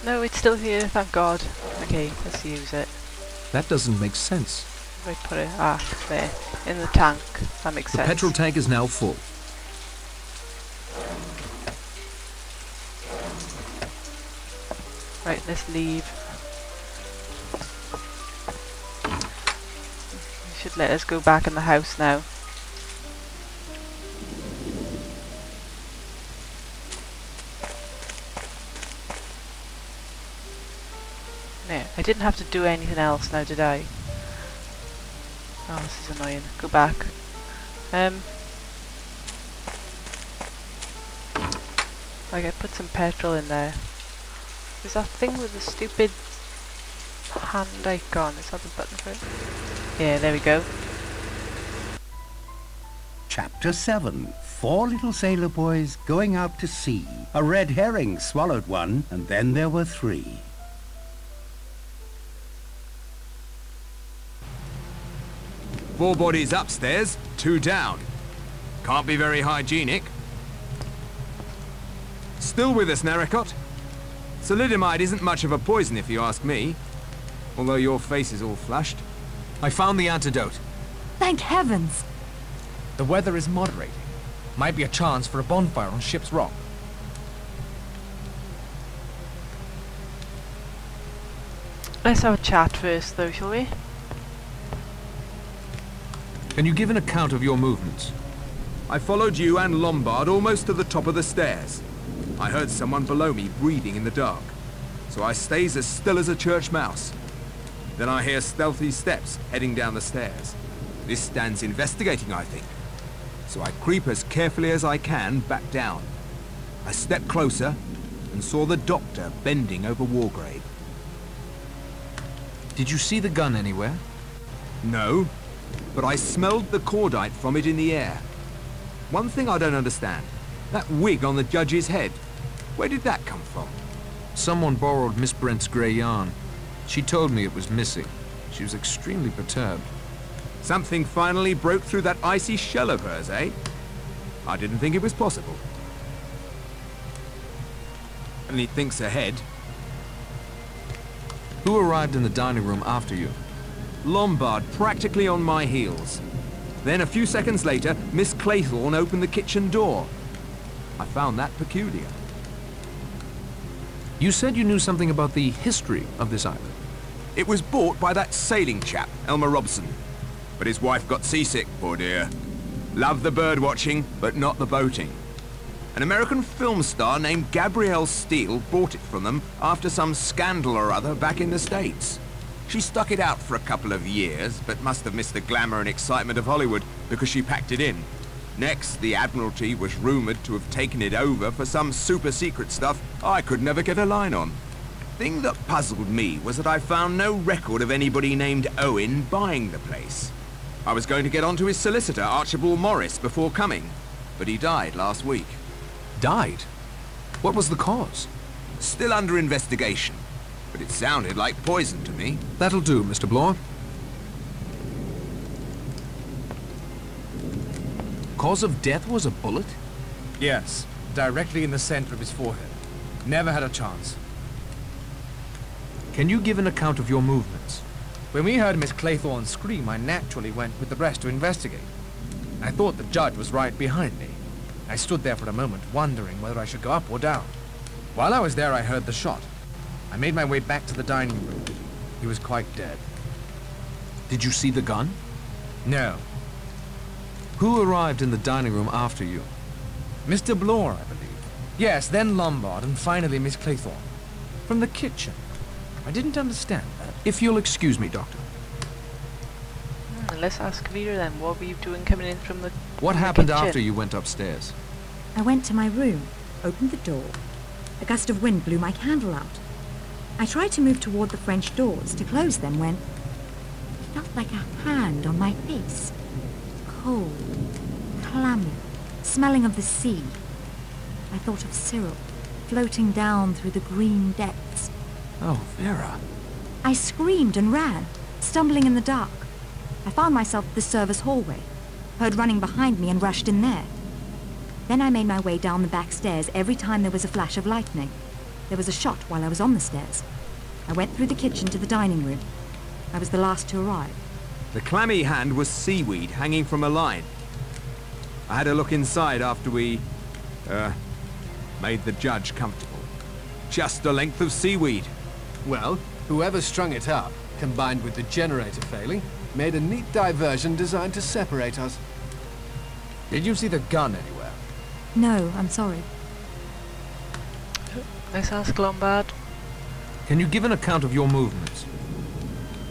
No, it's still here, thank God. Okay, let's use it. That doesn't make sense. Where do I put it? Ah, there. In the tank. That makes sense. The petrol tank is now full. Right, let's leave. You should let us go back in the house now. There, I didn't have to do anything else now, did I? Oh, this is annoying. Go back. Like, I put some petrol in there. Is that thing with the stupid hand icon? Is that the button for it? Yeah, there we go. Chapter 7. 4 little sailor boys going out to sea. A red herring swallowed one, and then there were 3. Four bodies upstairs, 2 down. Can't be very hygienic. Still with us, Narracott? Thalidomide isn't much of a poison if you ask me. Although your face is all flushed. I found the antidote. Thank heavens! The weather is moderating. Might be a chance for a bonfire on ship's rock. Let's have a chat first though, shall we? Can you give an account of your movements? I followed you and Lombard almost to the top of the stairs. I heard someone below me breathing in the dark, so I stays as still as a church mouse. Then I hear stealthy steps heading down the stairs. This stands investigating, I think. So I creep as carefully as I can back down. I stepped closer and saw the doctor bending over Wargrave. Did you see the gun anywhere? No, but I smelled the cordite from it in the air. One thing I don't understand. That wig on the judge's head. Where did that come from? Someone borrowed Miss Brent's grey yarn. She told me it was missing. She was extremely perturbed. Something finally broke through that icy shell of hers, eh? I didn't think it was possible. Only thinks ahead. Who arrived in the dining room after you? Lombard practically on my heels. Then a few seconds later, Miss Claythorne opened the kitchen door. I found that peculiar. You said you knew something about the history of this island. It was bought by that sailing chap, Elmer Robson. But his wife got seasick, poor dear. Loved the bird watching, but not the boating. An American film star named Gabrielle Steele bought it from them after some scandal or other back in the States. She stuck it out for a couple of years, but must have missed the glamour and excitement of Hollywood because she packed it in. Next, the Admiralty was rumoured to have taken it over for some super-secret stuff I could never get a line on. Thing that puzzled me was that I found no record of anybody named Owen buying the place. I was going to get onto his solicitor, Archibald Morris, before coming, but he died last week. Died? What was the cause? Still under investigation, but it sounded like poison to me. That'll do, Mr. Bloor. Cause of death was a bullet? Yes, directly in the center of his forehead. Never had a chance. Can you give an account of your movements? When we heard Miss Claythorne scream, I naturally went with the rest to investigate. I thought the judge was right behind me. I stood there for a moment, wondering whether I should go up or down. While I was there, I heard the shot. I made my way back to the dining room. He was quite dead. Did you see the gun? No. Who arrived in the dining room after you? Mr. Bloor, I believe. Yes, then Lombard, and finally Miss Claythorne. From the kitchen. I didn't understand that. If you'll excuse me, Doctor. Let's ask Vera then. What were you doing coming in from the What happened after you went upstairs? I went to my room, opened the door. A gust of wind blew my candle out. I tried to move toward the French doors to close them when it felt like a hand on my face. Cold, clammy, smelling of the sea. I thought of Cyril, floating down through the green depths. Oh, Vera. I screamed and ran, stumbling in the dark. I found myself at the service hallway, heard running behind me and rushed in there. Then I made my way down the back stairs every time there was a flash of lightning. There was a shot while I was on the stairs. I went through the kitchen to the dining room. I was the last to arrive. The clammy hand was seaweed hanging from a line. I had a look inside after we, made the judge comfortable. Just a length of seaweed. Well, whoever strung it up, combined with the generator failing, made a neat diversion designed to separate us. Did you see the gun anywhere? No, I'm sorry. Let's ask Lombard. Can you give an account of your movements?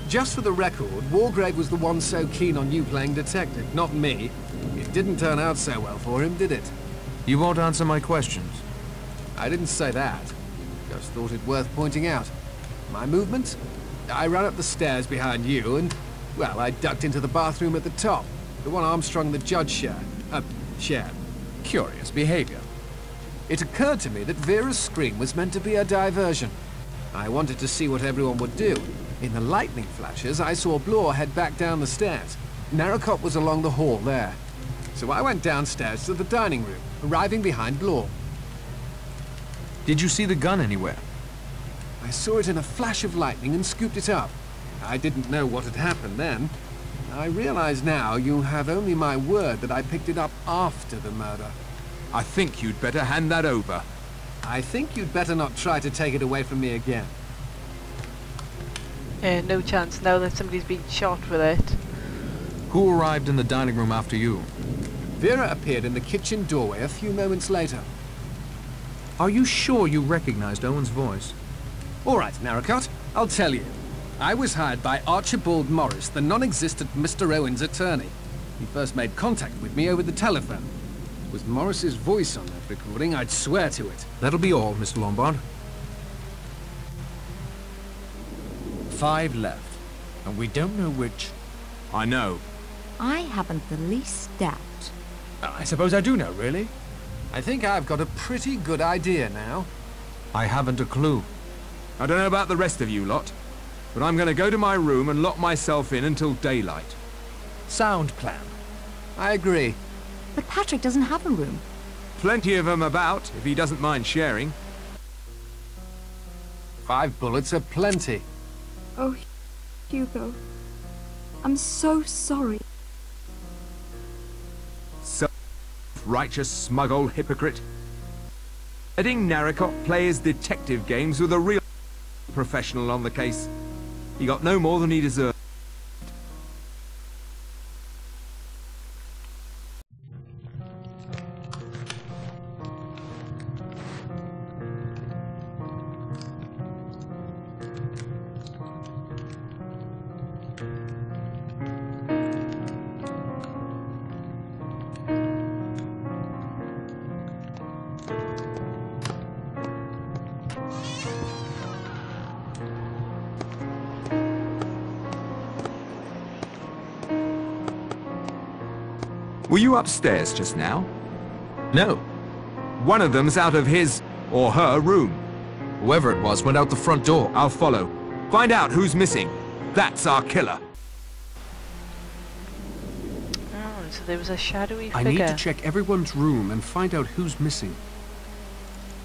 Just for the record, Wargrave was the one so keen on you playing detective, not me. It didn't turn out so well for him, did it? You won't answer my questions. I didn't say that. Just thought it worth pointing out. My movements? I ran up the stairs behind you and, well, I ducked into the bathroom at the top. The one Armstrong and the judge shared. Curious behavior. It occurred to me that Vera's scream was meant to be a diversion. I wanted to see what everyone would do. In the lightning flashes, I saw Blore head back down the stairs. Narracott was along the hall there. So I went downstairs to the dining room, arriving behind Blore. Did you see the gun anywhere? I saw it in a flash of lightning and scooped it up. I didn't know what had happened then. I realize now you have only my word that I picked it up after the murder. I think you'd better hand that over. I think you'd better not try to take it away from me again. No chance now that somebody's been shot with it. Who arrived in the dining room after you? Vera appeared in the kitchen doorway a few moments later. Are you sure you recognized Owen's voice? All right, Narracott, I'll tell you. I was hired by Archibald Morris, the non-existent Mr. Owen's attorney. He first made contact with me over the telephone. It was Morris's voice on that recording, I'd swear to it. That'll be all, Mr. Lombard. 5 left, and we don't know which. I know. I haven't the least doubt. I suppose I do know, really. I think I've got a pretty good idea now. I haven't a clue. I don't know about the rest of you lot, but I'm going to go to my room and lock myself in until daylight. Sound plan. I agree. But Patrick doesn't have a room. Plenty of 'em about, if he doesn't mind sharing. 5 bullets are plenty. Oh, Hugo. I'm so sorry. Self-righteous, smug old hypocrite. Letting Narracott play his detective games with a real professional on the case. He got no more than he deserved. Were you upstairs just now? No. One of them's out of his or her room. Whoever it was went out the front door. I'll follow. Find out who's missing. That's our killer. Oh, so there was a shadowy figure. I need to check everyone's room and find out who's missing.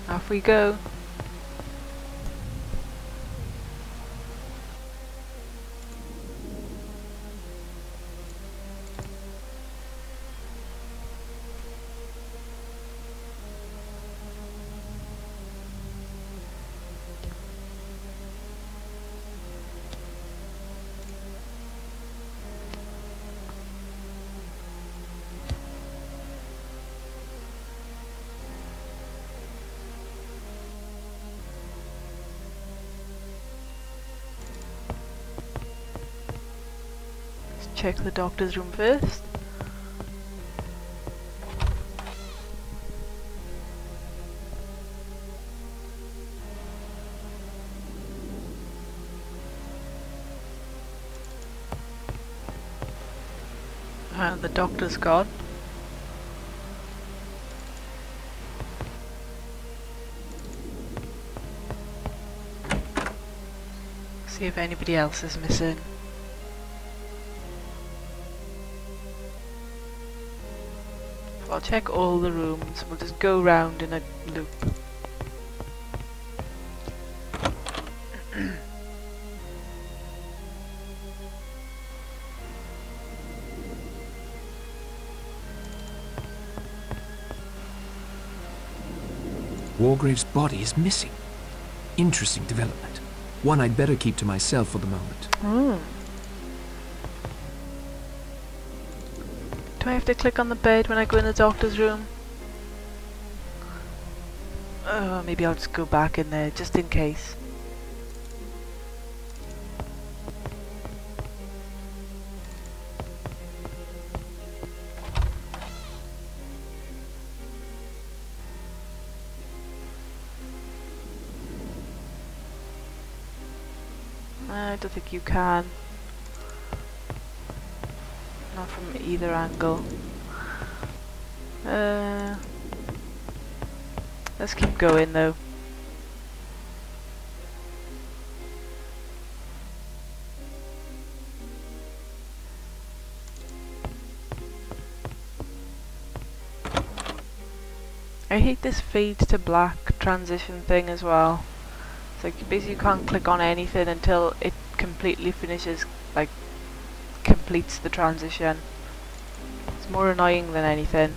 Off we go. Check the doctor's room first. And the doctor's gone. See if anybody else is missing. I'll check all the rooms. We'll just go round in a loop. Wargrave's body is missing. Interesting development. One I'd better keep to myself for the moment. Do I have to click on the bed when I go in the doctor's room? Oh, maybe I'll just go back in there, just in case. I don't think you can. Not from either angle. Let's keep going though. I hate this fade to black transition thing as well. It's like basically you can't click on anything until it completely finishes, like completes the transition. It's more annoying than anything.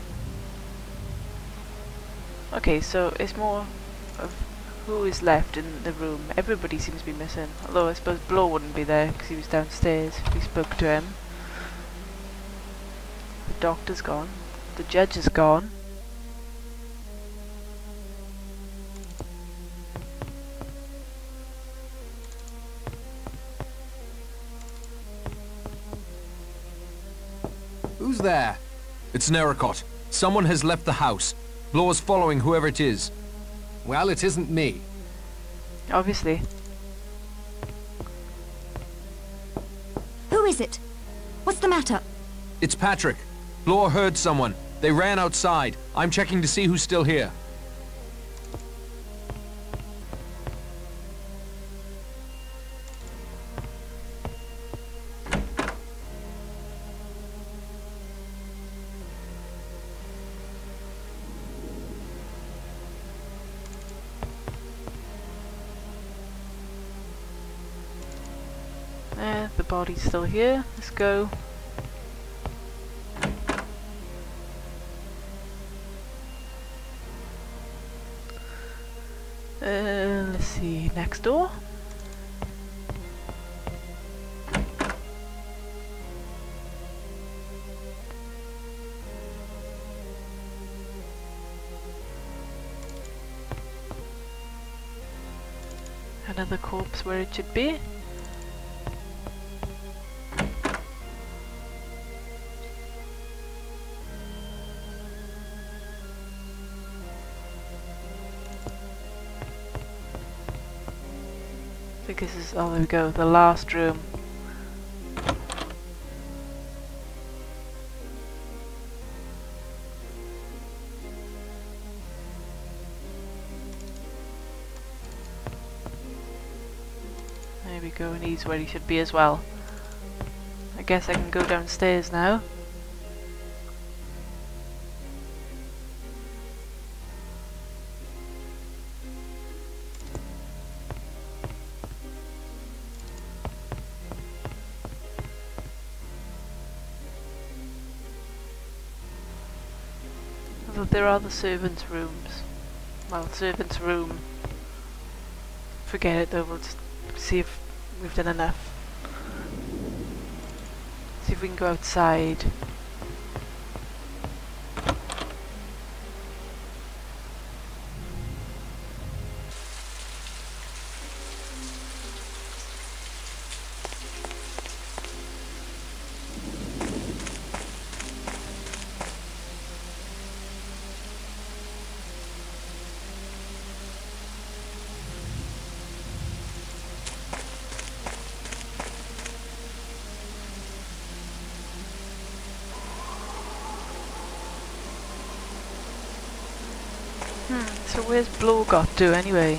Okay, so it's more of who is left in the room. Everybody seems to be missing, although I suppose Blow wouldn't be there because he was downstairs if we spoke to him. The doctor's gone. The judge is gone. Who's there? It's Nericot. Someone has left the house. Blaw's following whoever it is. Well, it isn't me. Obviously. Who is it? What's the matter? It's Patrick. Blaw heard someone. They ran outside. I'm checking to see who's still here. The body's still here. Let's go. Let's see. Next door. Another corpse where it should be. I think this is, oh there we go, the last room. There we go, and he's where he should be as well. I guess I can go downstairs now. There are the servants' rooms. Well, servants' room. Forget it though, we'll just see if we've done enough. See if we can go outside. So where's Blow got to anyway?